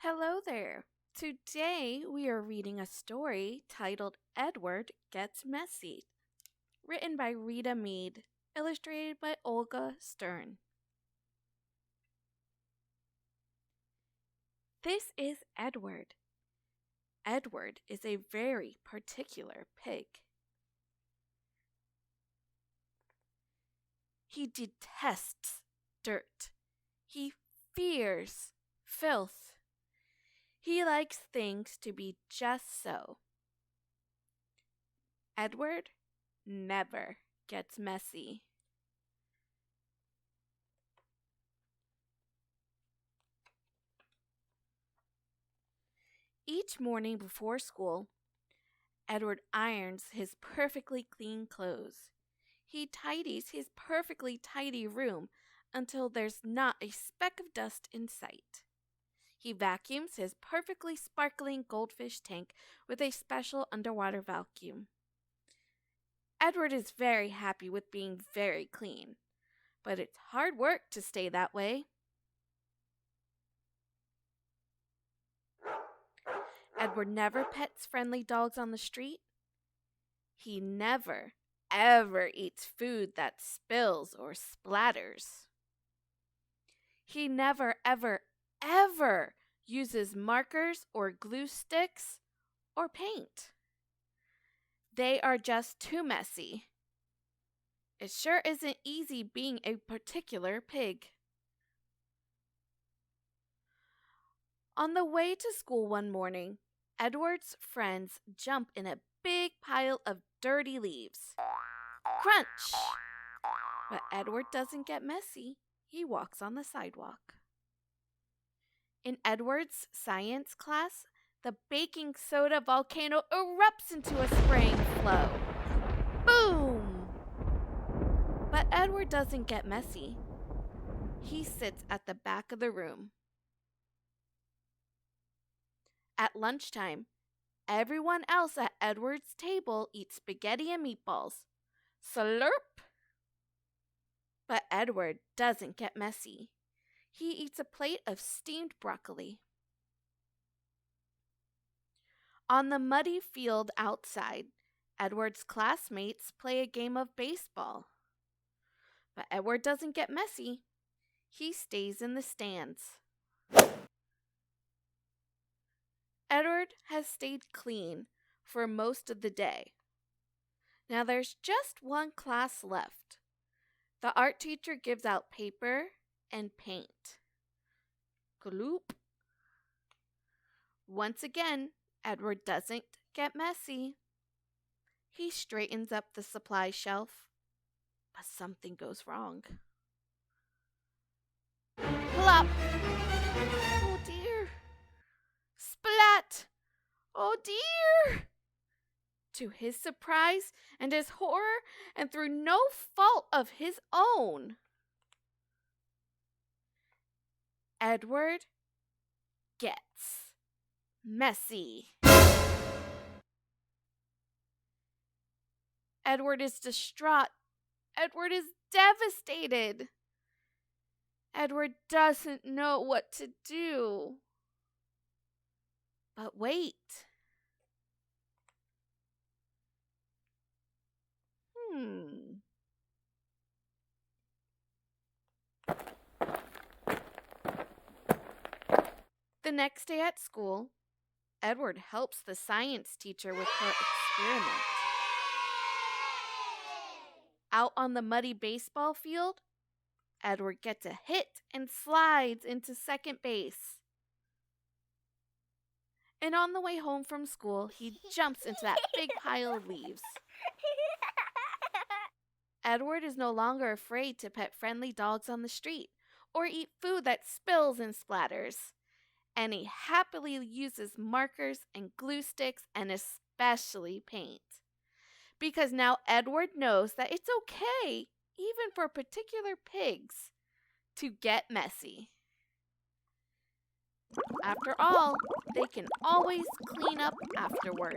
Hello there. Today we are reading a story titled Edward Gets Messy, written by Rita Mead, illustrated by Olga Stern. This is Edward. Edward is a very particular pig. He detests dirt. He fears filth. He likes things to be just so. Edward never gets messy. Each morning before school, Edward irons his perfectly clean clothes. He tidies his perfectly tidy room until there's not a speck of dust in sight. He vacuums his perfectly sparkling goldfish tank with a special underwater vacuum. Edward is very happy with being very clean, but it's hard work to stay that way. Edward never pets friendly dogs on the street. He never, ever eats food that spills or splatters. He never, ever uses markers or glue sticks or paint. They are just too messy. It sure isn't easy being a particular pig. On the way to school one morning, Edward's friends jump in a big pile of dirty leaves. Crunch! But Edward doesn't get messy. He walks on the sidewalk. In Edward's science class, the baking soda volcano erupts into a spraying flow. Boom! But Edward doesn't get messy. He sits at the back of the room. At lunchtime, everyone else at Edward's table eats spaghetti and meatballs. Slurp! But Edward doesn't get messy. He eats a plate of steamed broccoli. On the muddy field outside, Edward's classmates play a game of baseball. But Edward doesn't get messy. He stays in the stands. Edward has stayed clean for most of the day. Now there's just one class left. The art teacher gives out paper and paint. Gloop. Once again, Edward doesn't get messy. He straightens up the supply shelf, but something goes wrong. Plop! Oh dear! Splat! Oh dear! To his surprise and his horror, and through no fault of his own, Edward gets messy. Edward is distraught. Edward is devastated. Edward doesn't know what to do. But wait. The next day at school, Edward helps the science teacher with her experiment. Out on the muddy baseball field, Edward gets a hit and slides into second base. And on the way home from school, he jumps into that big pile of leaves. Edward is no longer afraid to pet friendly dogs on the street or eat food that spills and splatters. And he happily uses markers and glue sticks and especially paint. Because now Edward knows that it's okay, even for particular pigs, to get messy. After all, they can always clean up afterward.